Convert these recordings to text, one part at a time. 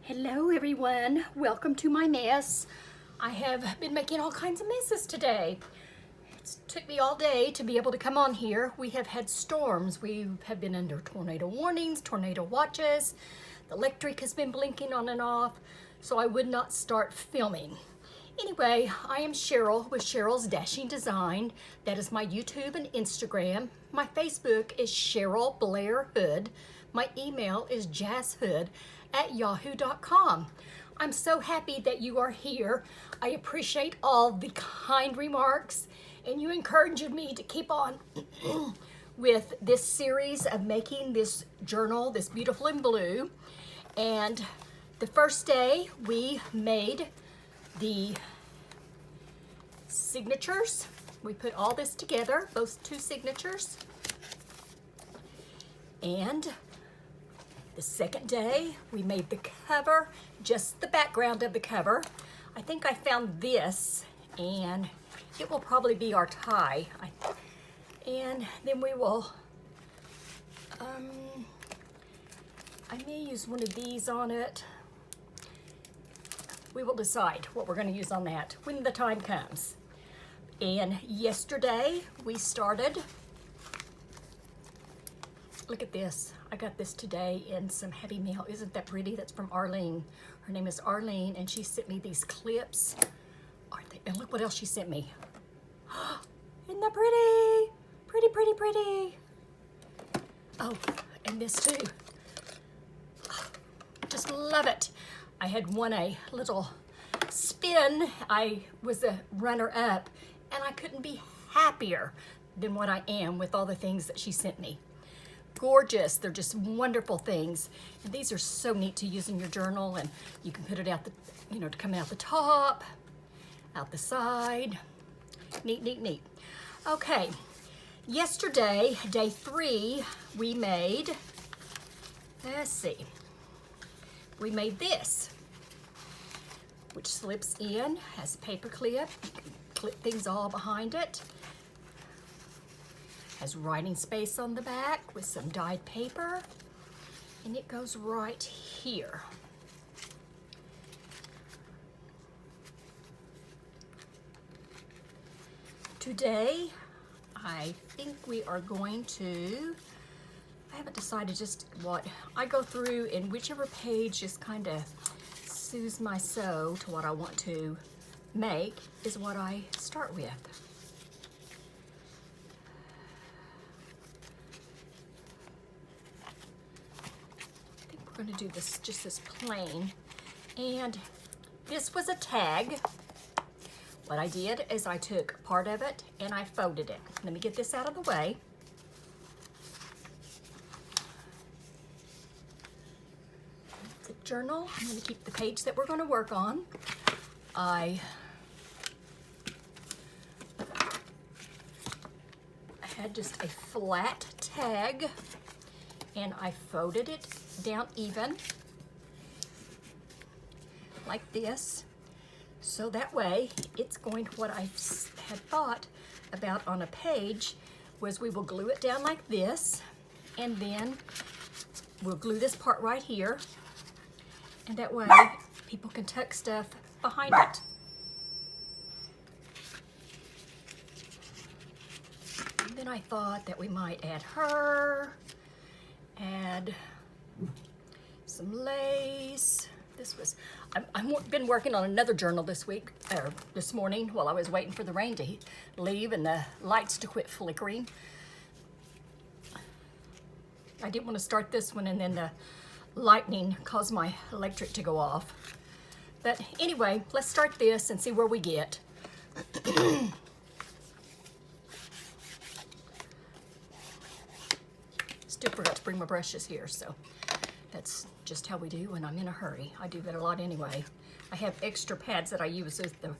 Hello everyone, welcome to my mess. I have been making all kinds of messes today. It took me all day to be able to come on here. We have had storms. We have been under tornado warnings, tornado watches. The electric has been blinking on and off, so I would not start filming. Anyway, I am Cheryl with Cheryl's Dashing Design. That is my YouTube and Instagram. My Facebook is Cheryl Blair Hood. My email is jazzhood@yahoo.com. I'm so happy that you are here. I appreciate all the kind remarks and you encouraged me to keep on with this series of making this journal, this Beautiful in Blue. And the first day we made the signatures. We put all this together, those two signatures. And the second day, we made the cover, just the background of the cover. I think I found this, and it will probably be our tie. And then we will, I may use one of these on it. We will decide what we're going to use on that when the time comes. And yesterday, we started. Look at this. I got this today in some heavy mail. Isn't that pretty? That's from Arlene. Her name is Arlene, and she sent me these clips. Aren't they? And look what else she sent me. Isn't that pretty? Pretty, pretty, pretty. Oh, and this too. Just love it. I had won a little spin. I was a runner-up, and I couldn't be happier than what I am with all the things that she sent me. Gorgeous. They're just wonderful things. And these are so neat to use in your journal, and you can put it out the, to come out the top, out the side. Neat, neat, neat. Okay. Yesterday, day 3, we made, let's see, we made this, which slips in, has a paper clip. You can clip things all behind it. Has writing space on the back with some dyed paper, and it goes right here. Today, I think we are going to, I haven't decided just what, I go through and whichever page just kind of soothes my soul to what I want to make is what I start with. We're going to do this, just this plain. And this was a tag. What I did is I took part of it and I folded it. Let me get this out of the way. The journal, I'm going to keep the page that we're going to work on. I had just a flat tag and I folded it down even like this, so that way it's going to, what I had thought about on a page was we will glue it down like this, and then we'll glue this part right here, and that way people can tuck stuff behind it. And then I thought that we might add her, add some lace. This was, I've been working on another journal this week, or this morning while I was waiting for the rain to leave and the lights to quit flickering. I didn't want to start this one and then the lightning caused my electric to go off. But anyway, let's start this and see where we get. Still forgot to bring my brushes here, so that's just how we do when I'm in a hurry. I do that a lot anyway. I have extra pads that I use with the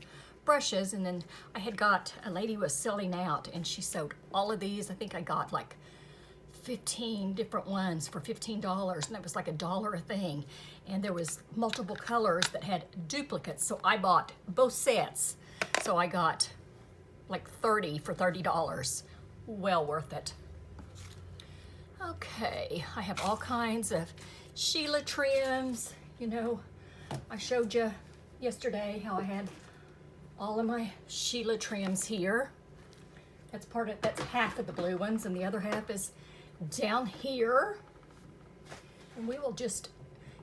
brushes, and then I had got, a lady was selling out and she sold all of these. I think I got like 15 different ones for $15, and that was like $1 a thing. And there was multiple colors that had duplicates, so I bought both sets. So I got like 30 for $30. Well worth it. Okay, I have all kinds of Sheila trims, you know, I showed you yesterday how I had all of my Sheila trims here. That's half of the blue ones, and the other half is down here. And we will just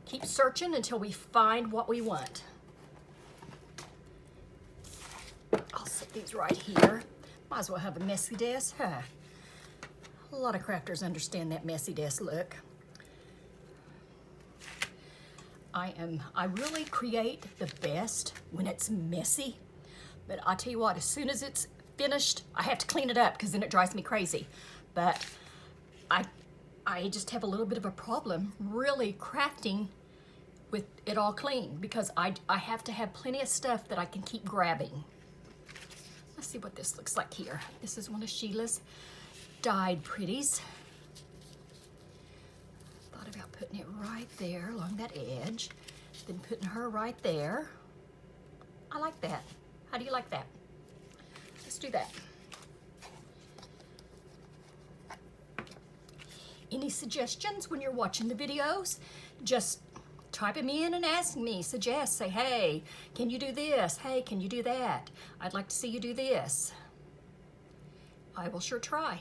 keep searching until we find what we want. I'll set these right here. Might as well have a messy desk, huh? A lot of crafters understand that messy desk look. I really create the best when it's messy, but I'll tell you what, as soon as it's finished, I have to clean it up because then it drives me crazy. But I just have a little bit of a problem really crafting with it all clean because I have to have plenty of stuff that I can keep grabbing. Let's see what this looks like here. This is one of Sheila's dyed pretties. Thought about putting it right there along that edge, then putting her right there. I like that. How do you like that? Let's do that. Any suggestions when you're watching the videos? Just type them in and ask me, suggest, say, hey, can you do this? Hey, can you do that? I'd like to see you do this. I will sure try.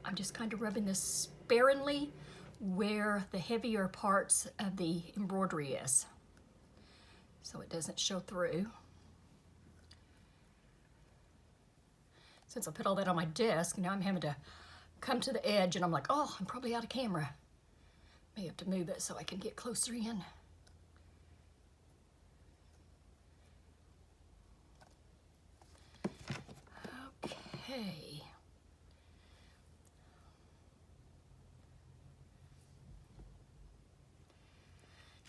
I'm just kind of rubbing this sparingly where the heavier parts of the embroidery is, so it doesn't show through. Since I put all that on my desk, now I'm having to come to the edge and I'm like, oh, I'm probably out of camera. May have to move it so I can get closer in. Okay.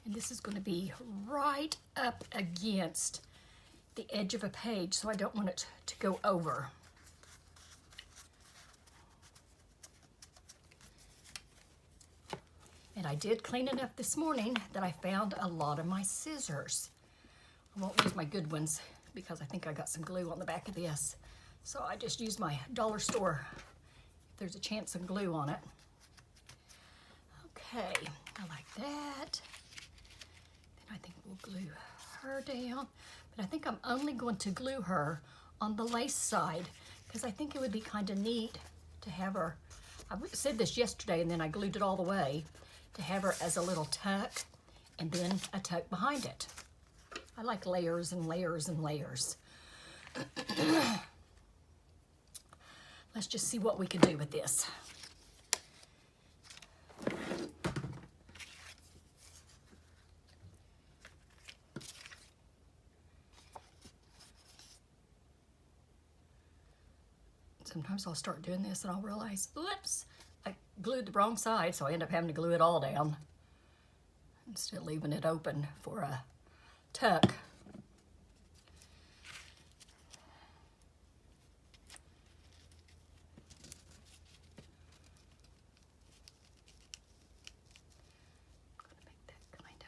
And this is going to be right up against the edge of a page, so I don't want it to go over. And I did clean enough this morning that I found a lot of my scissors. I won't use my good ones because I think I got some glue on the back of this. So I just use my dollar store if there's a chance of glue on it. Okay, I like that. Then I think we'll glue her down. But I think I'm only going to glue her on the lace side because I think it would be kind of neat to have her. I said this yesterday and then I glued it all the way, to have her as a little tuck and then a tuck behind it. I like layers and layers and layers. Let's just see what we can do with this. Sometimes I'll start doing this and I'll realize, oops, I glued the wrong side, so I end up having to glue it all down instead of leaving it open for a tuck.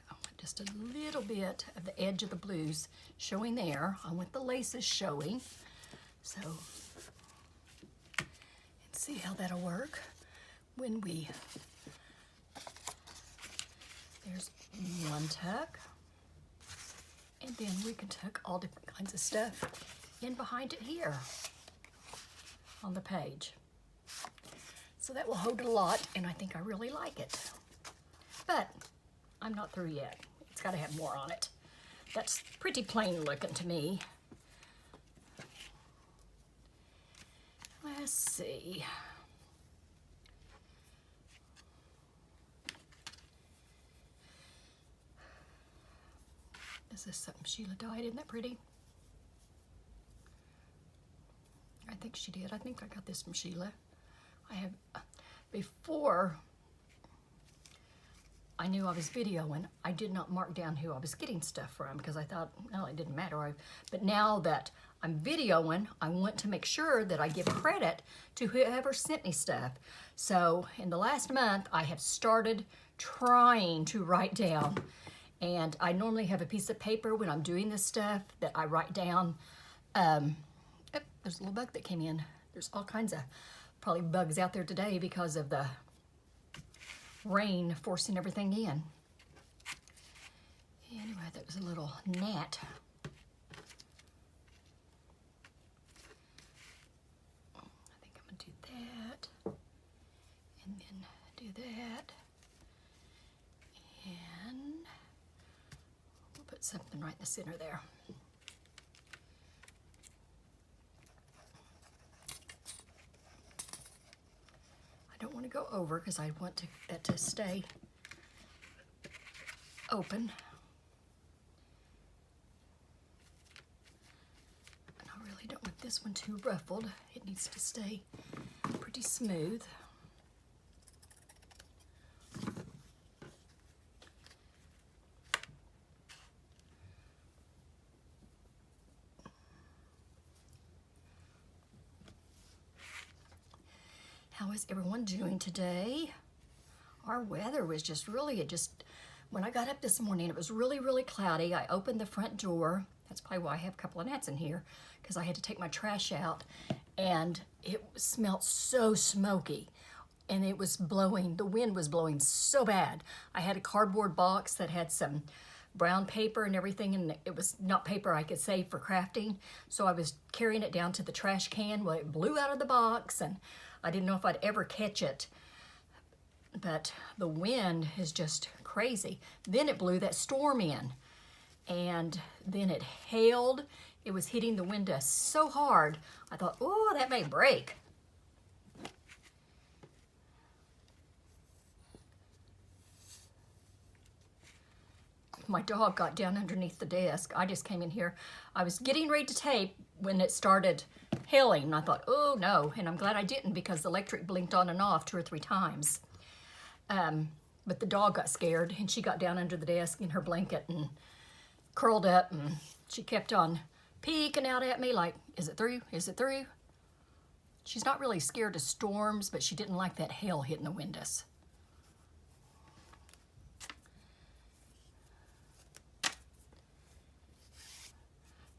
I want just a little bit of the edge of the blues showing there. I want the laces showing. So, let's see how that'll work. When there's one tuck, and then we can tuck all different kinds of stuff in behind it here on the page. So that will hold a lot, and I think I really like it. But I'm not through yet. It's got to have more on it. That's pretty plain looking to me. Let's see. This is something Sheila dyed. Isn't that pretty? I think she did. I think I got this from Sheila. I have, before I knew I was videoing, I did not mark down who I was getting stuff from because I thought, well, it didn't matter. But now that I'm videoing, I want to make sure that I give credit to whoever sent me stuff. So in the last month, I have started trying to write down. And I normally have a piece of paper when I'm doing this stuff that I write down. There's a little bug that came in. There's all kinds of probably bugs out there today because of the rain forcing everything in. Anyway, that was a little gnat. I think I'm gonna do that, and then do that, and we'll put something right in the center there. I don't want to go over because I want that to stay open. And I really don't want this one too ruffled. It needs to stay pretty smooth. How is everyone doing today? Our weather was just really, when I got up this morning, it was really, really cloudy. I opened the front door. That's probably why I have a couple of gnats in here, because I had to take my trash out, and it smelled so smoky, and it was blowing, the wind was blowing so bad. I had a cardboard box that had some brown paper and everything, and it was not paper I could save for crafting, so I was carrying it down to the trash can. Well, it blew out of the box, and I didn't know if I'd ever catch it, but the wind is just crazy. Then it blew that storm in, and then it hailed. It was hitting the window so hard, I thought, oh, that may break. My dog got down underneath the desk. I just came in here. I was getting ready to tape when it started hailing, and I thought, oh no, and I'm glad I didn't, because the electric blinked on and off 2 or 3 times. But the dog got scared, and she got down under the desk in her blanket and curled up, and she kept on peeking out at me like, is it through? Is it through? She's not really scared of storms, but she didn't like that hail hitting the windows.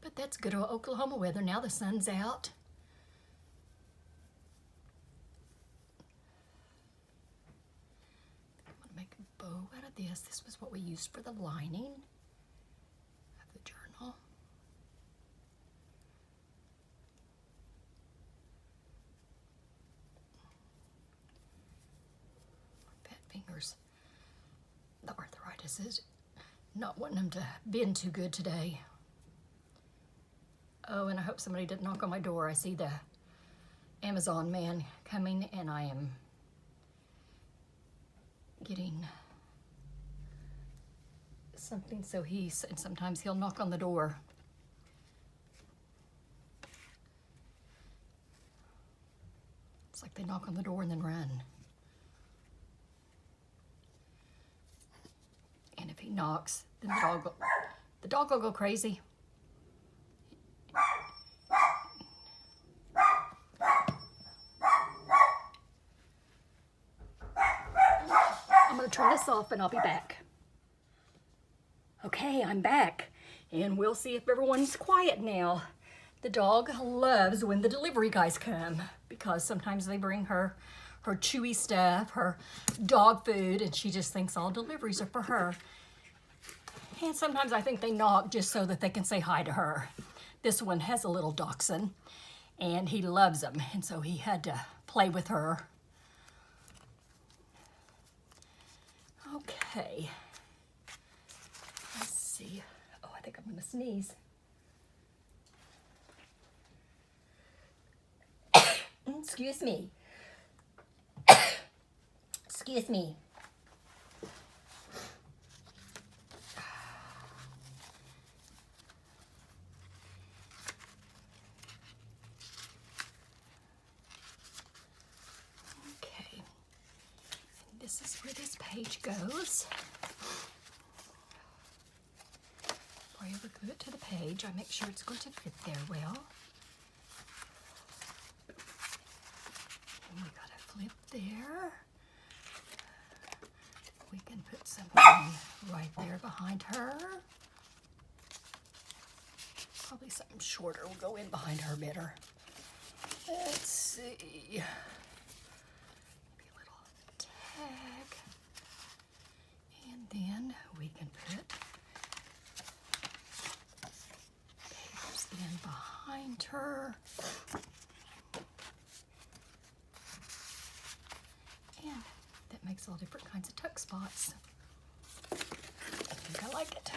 But that's good old Oklahoma weather. Now the sun's out. I'm going to make a bow out of this. This was what we used for the lining of the journal. Fat fingers. The arthritis is not wanting them to bend too good today. Oh, and I hope somebody didn't knock on my door. I see the Amazon man coming, and I am getting something, so and sometimes he'll knock on the door. It's like they knock on the door and then run. And if he knocks, then the dog will go crazy. I'm going to turn this off and I'll be back. Okay, I'm back, and we'll see if everyone's quiet now. The dog loves when the delivery guys come, because sometimes they bring her chewy stuff, her dog food, and she just thinks all deliveries are for her. And sometimes I think they knock just so that they can say hi to her. This one has a little dachshund, and he loves them, and so he had to play with her. Okay. Let's see. Oh, I think I'm going to sneeze. Excuse me. Excuse me. Okay. And this is where this page goes. Before I ever glue it to the page, I make sure it's going to fit there well. And we got a flip there. We can put something right there behind her. Probably something shorter will go in behind her better. Let's see. Maybe a little tag. then we can put papers in behind her. And that makes all different kinds of tuck spots. I think I like it.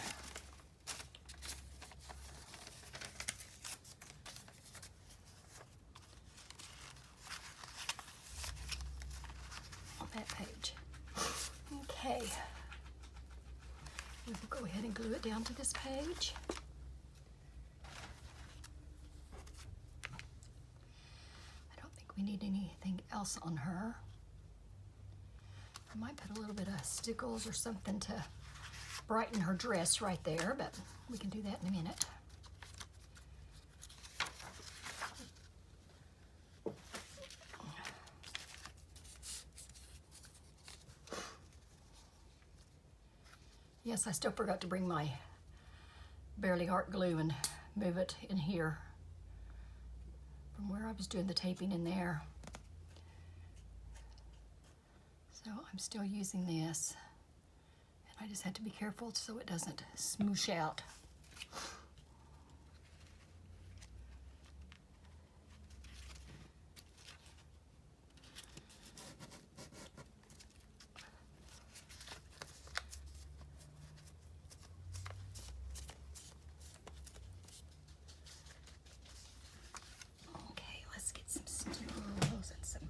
On that page. Okay. We will go ahead and glue it down to this page. I don't think we need anything else on her. I might put a little bit of stickles or something to brighten her dress right there, but we can do that in a minute. Yes, I still forgot to bring my Bearly Art glue and move it in here from where I was doing the taping in there. So I'm still using this, and I just had to be careful so it doesn't smoosh out. Okay, let's get some stickles and some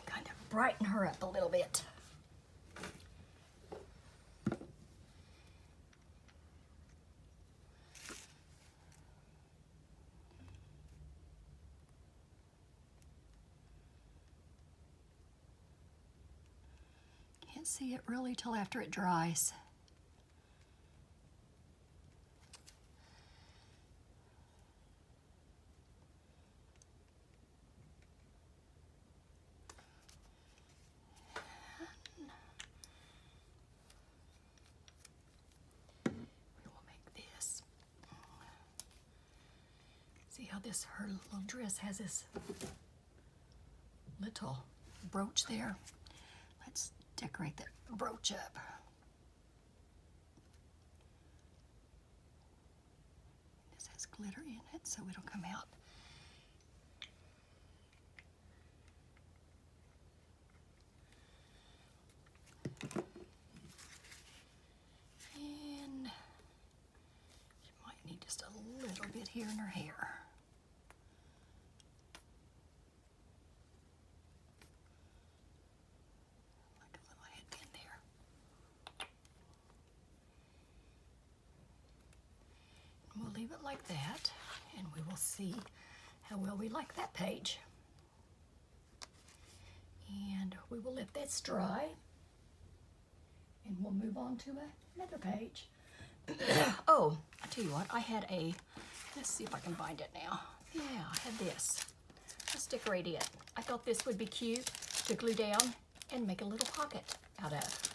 kind of brighten her up a little bit. Can't see it really till after it dries. See how her little dress has this little brooch there? Let's decorate that brooch up. This has glitter in it, so it'll come out. And she might need just a little bit here in her hair. We'll leave it like that, and we will see how well we like that page. And we will let this dry, and we'll move on to another page. Oh, I'll tell you what, I had let's see if I can find it now. Yeah, I had this. Let's decorate it. I thought this would be cute to glue down and make a little pocket out of.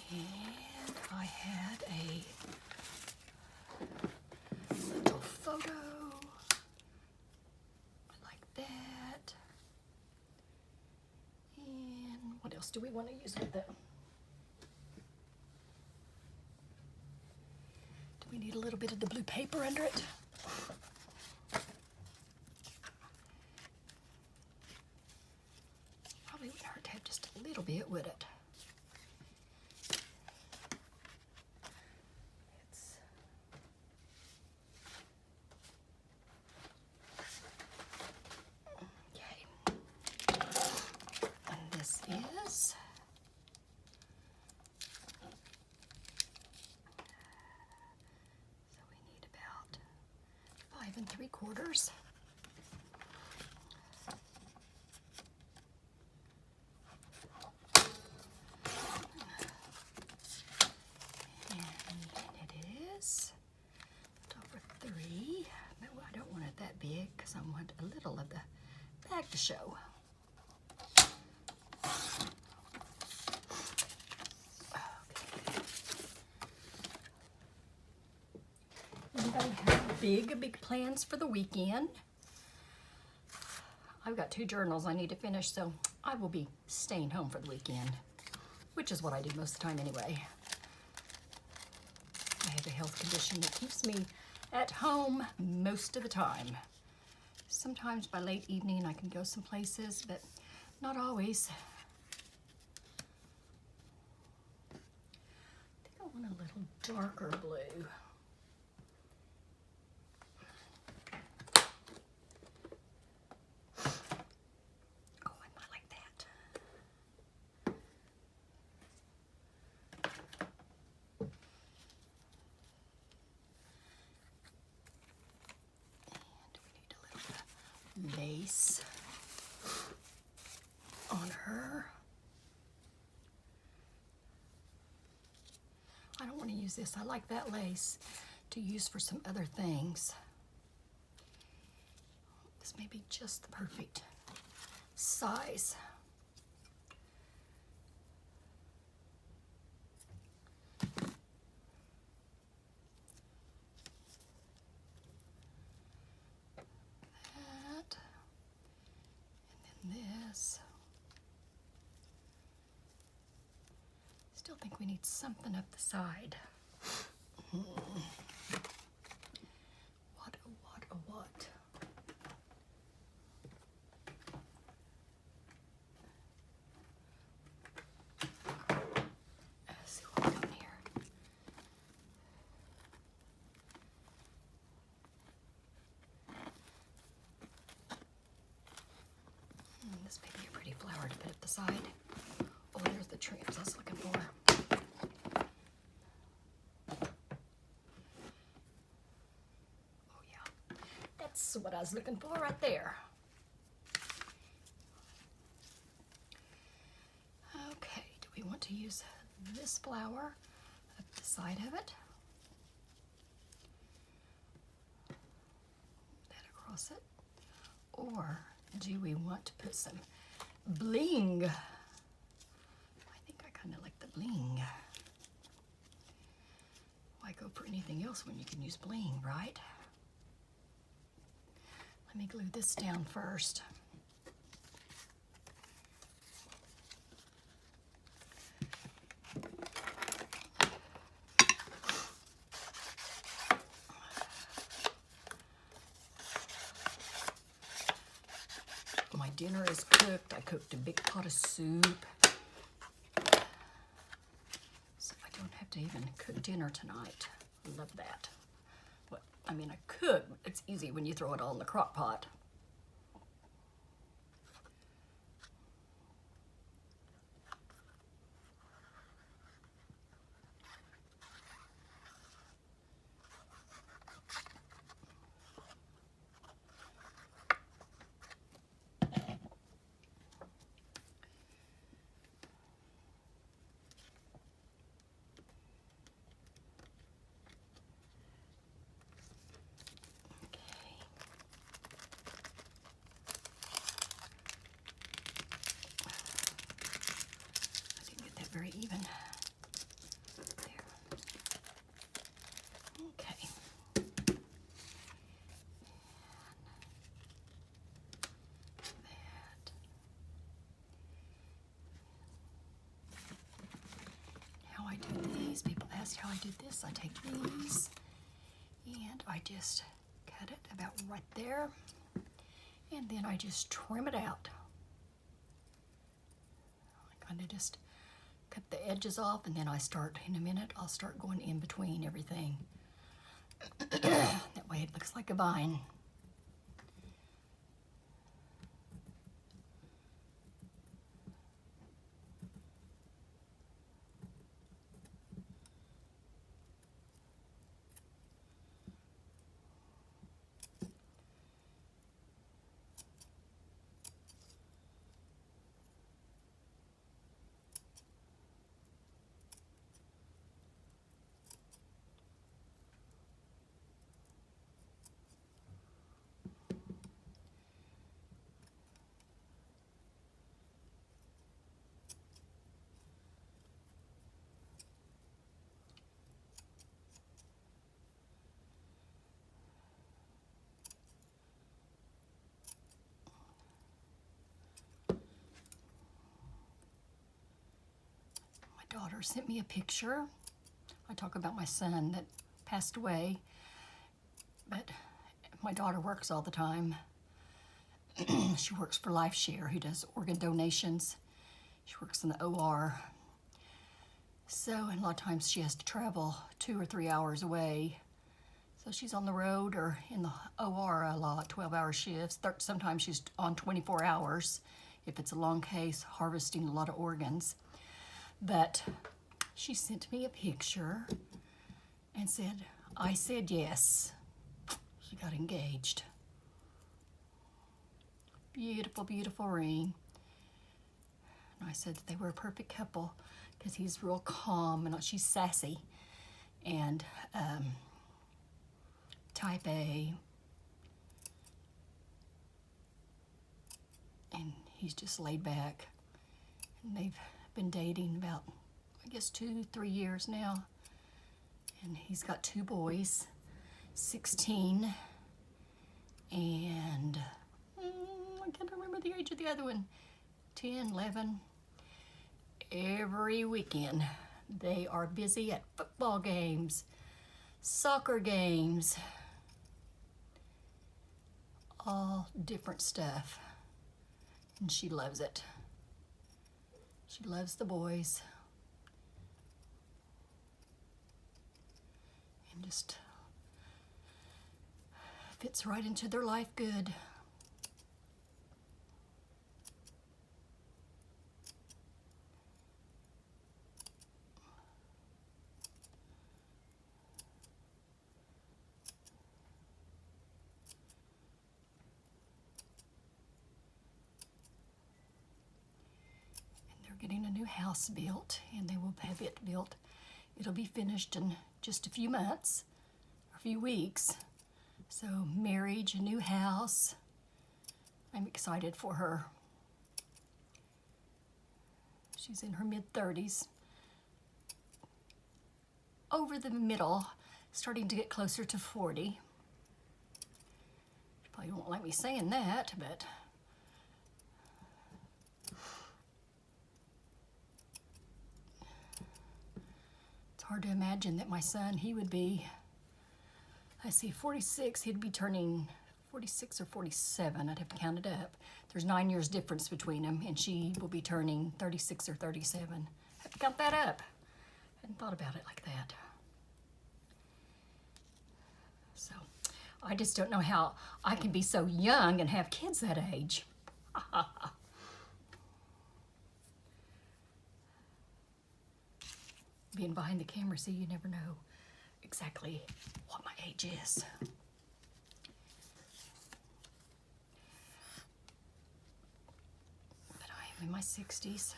And I had a little photo like that. And what else do we want to use with it? Do we need a little bit of the blue paper under it? Probably wouldn't hurt to have just a little bit, would it? And 3/4. And it is over 3. No, I don't want it that big because I want a little of the bag to show. Okay. big plans for the weekend. I've got 2 journals I need to finish, so I will be staying home for the weekend, which is what I do most of the time anyway. I have a health condition that keeps me at home most of the time. Sometimes by late evening I can go some places, but not always. I think I want a little darker blue. Oh, I might like that. And we need a little bit of lace on her. I don't want to use this. I like that lace to use for some other things. This may be just the perfect size. That. And then this. Still think we need something up the side. What, oh, what, oh, what? Let's see what we got here. This may be a pretty flower to put up the side. Oh, there's the trims I was looking for. Oh yeah, that's what I was looking for right there. Okay, do we want to use this flower up the side of it? That across it? Or do we want to put some bling? I think I kind of like the bling. Why go for anything else when you can use bling, right? Let me glue this down first. My dinner is cooked. I cooked a big pot of soup. So I don't have to even cook dinner tonight. Love that. Well, I mean, I could. It's easy when you throw it all in the crock pot. Very even. There. Okay. That. How I do these, people ask how I did this. I take these and I just cut it about right there, and then I just trim it out. I kind of just cut the edges off, and then I start, in a minute, I'll start going in between everything. That way it looks like a vine. daughter sent me a picture. I talk about my son that passed away, but my daughter works all the time. She works for LifeShare, who does organ donations. She works in the OR. So, and a lot of times she has to travel 2 or 3 hours away. So she's on the road or in the OR a lot, 12-hour shifts. Sometimes she's on 24 hours if it's a long case, harvesting a lot of organs. But she sent me a picture and said, I said yes. She got engaged. Beautiful, beautiful ring. And I said that they were a perfect couple because he's real calm and she's sassy and type A. And he's just laid back. And they've been dating about, I guess, 2-3 years now. And he's got 2 boys, 16 and I can't remember the age of the other one, 10, 11. Every weekend they are busy at football games, soccer games, all different stuff. And she loves it. She loves the boys. And just fits right into their life good. Getting a new house built, and they will have it built. It'll be finished in just a few months, a few weeks. So marriage, a new house. I'm excited for her. She's in her mid-30s. Over the middle, starting to get closer to 40. She probably won't like me saying that, but hard to imagine that my son, he would be, I see 46, he'd be turning 46 or 47, I'd have to count it up. There's 9 years difference between them, and she will be turning 36 or 37. I have to count that up. I hadn't thought about it like that. So, I just don't know how I can be so young and have kids that age. Being behind the camera, see, you never know exactly what my age is. But I am in my 60s.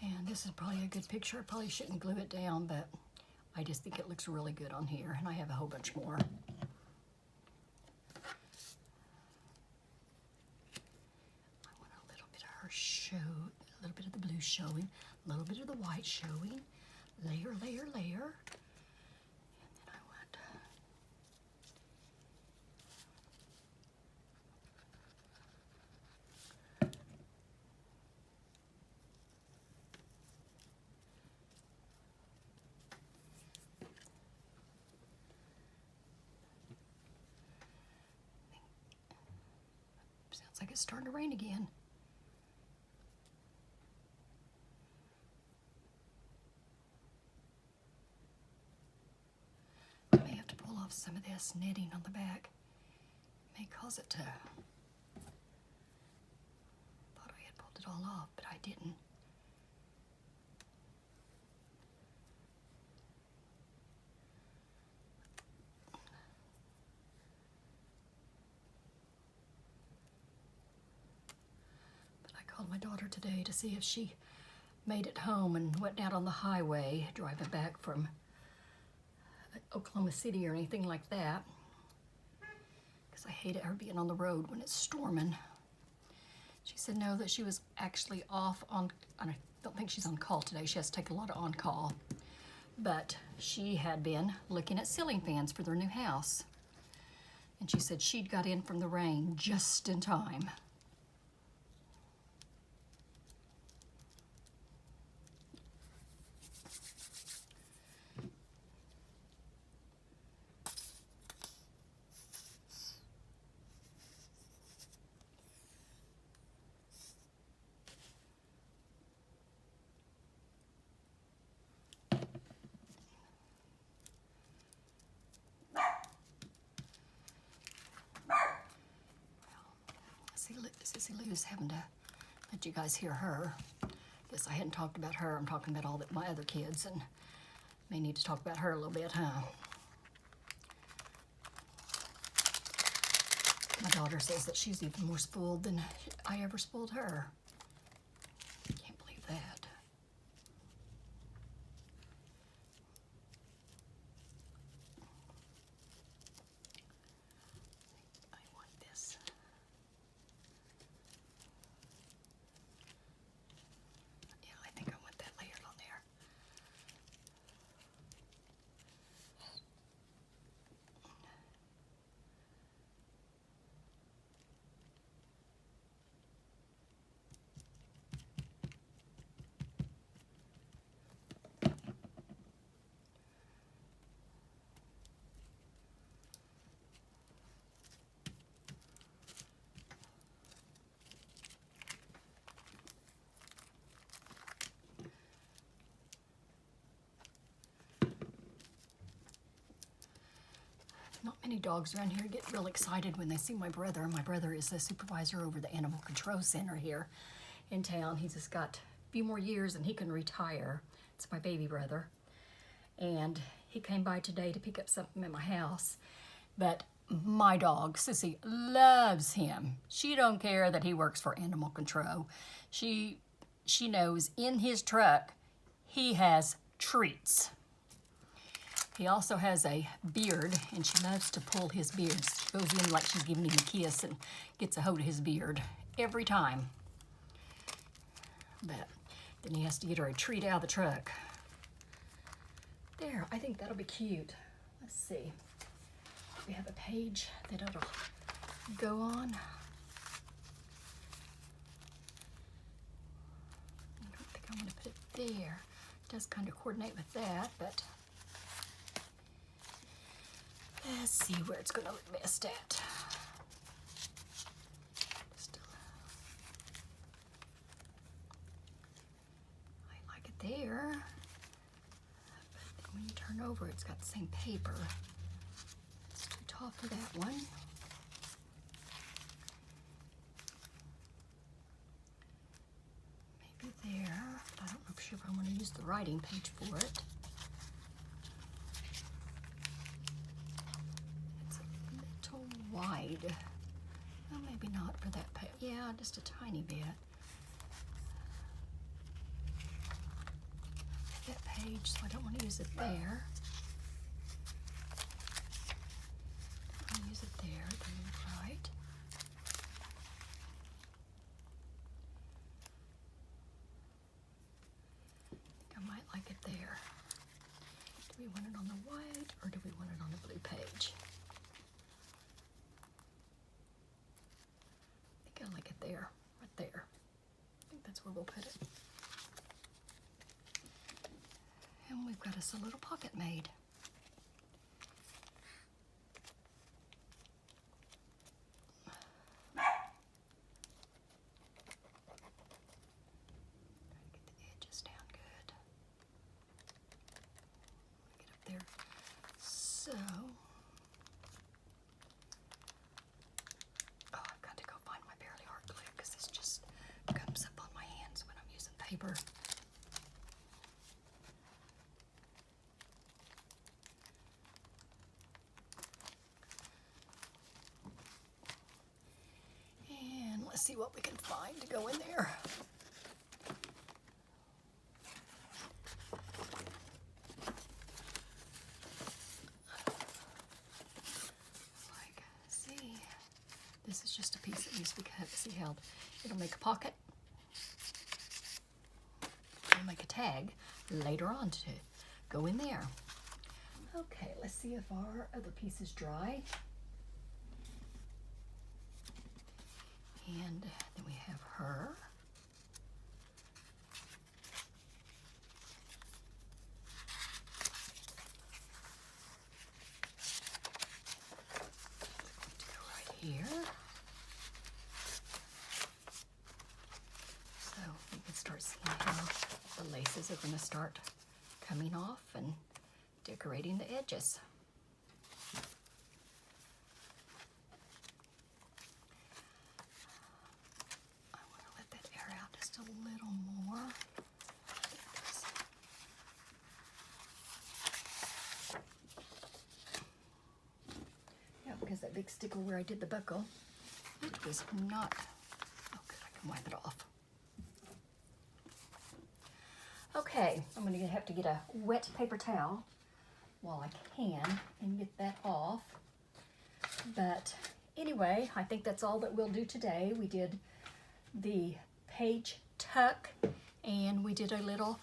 And this is probably a good picture. I probably shouldn't glue it down, but I just think it looks really good on here, and I have a whole bunch more. Show a little bit of the blue showing, a little bit of the white showing, layer, layer, layer. And then I want sounds like it's starting to rain again. Some of this knitting on the back may cause it to, thought I had pulled it all off, but I didn't. But I called my daughter today to see if she made it home and went out on the highway driving back from Oklahoma City or anything like that, because I hate her being on the road when it's storming. She said no, that she was actually off on, I don't think she's on call today. She has to take a lot of on-call, but she had been looking at ceiling fans for their new house. And she said she'd got in from the rain just in time. Sissy Lou's having to let you guys hear her. Guess I hadn't talked about her. I'm talking about all my other kids, and may need to talk about her a little bit, huh? My daughter says that she's even more spoiled than I ever spoiled her. Can't believe that. I want this. Yeah, I think I want that layered on there. Not many dogs around here get real excited when they see my brother. My brother is the supervisor over the Animal Control Center here in town. He's just got a few more years and he can retire. It's my baby brother. And he came by today to pick up something at my house. But my dog, Sissy, loves him. She don't care that he works for Animal Control. She knows in his truck he has treats. He also has a beard, and she loves to pull his beard. She goes in like she's giving him a kiss and gets a hold of his beard every time. But then he has to get her a treat out of the truck. There, I think that'll be cute. Let's see. We have a page that it'll go on. I don't think I want to put it there. It does kind of coordinate with that, but let's see where it's going to look best at. I like it there. But when you turn over, it's got the same paper. It's too tall for that one. Maybe there. I don't know for sure if I want to use the writing page for it. Wide. Well, maybe not for that page. Yeah, just a tiny bit. That page, so I don't want to use it there. I'll use it there, it doesn't look right. I think I might like it there. Do we want it on the white or do we want it on the blue page? I like it there, right there. I think that's where we'll put it. And we've got us a little pocket made. Try to get the edges down good. Get up there. So. Paper. And let's see what we can find to go in there. Like, see, this is just a piece that needs to be cut. See how it'll make a pocket. Make a tag later on to go in there. Okay, let's see if our other piece is dry. And then we have her. Right here. So you can start seeing how the laces are going to start coming off and decorating the edges. I want to let that air out just a little more. Yeah, because that big sticker where I did the buckle, it was not, oh good, I can wipe it off. Okay, I'm going to have to get a wet paper towel while I can and get that off. But anyway, I think that's all that we'll do today. We did the page tuck and we did a little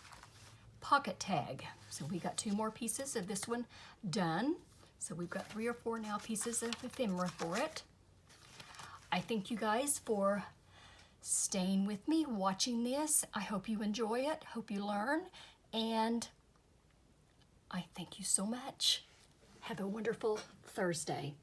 pocket tag. So we got 2 more pieces of this one done. So we've got 3 or 4 now pieces of ephemera for it. I thank you guys for staying with me, watching this. I hope you enjoy it, hope you learn, and I thank you so much. Have a wonderful Thursday.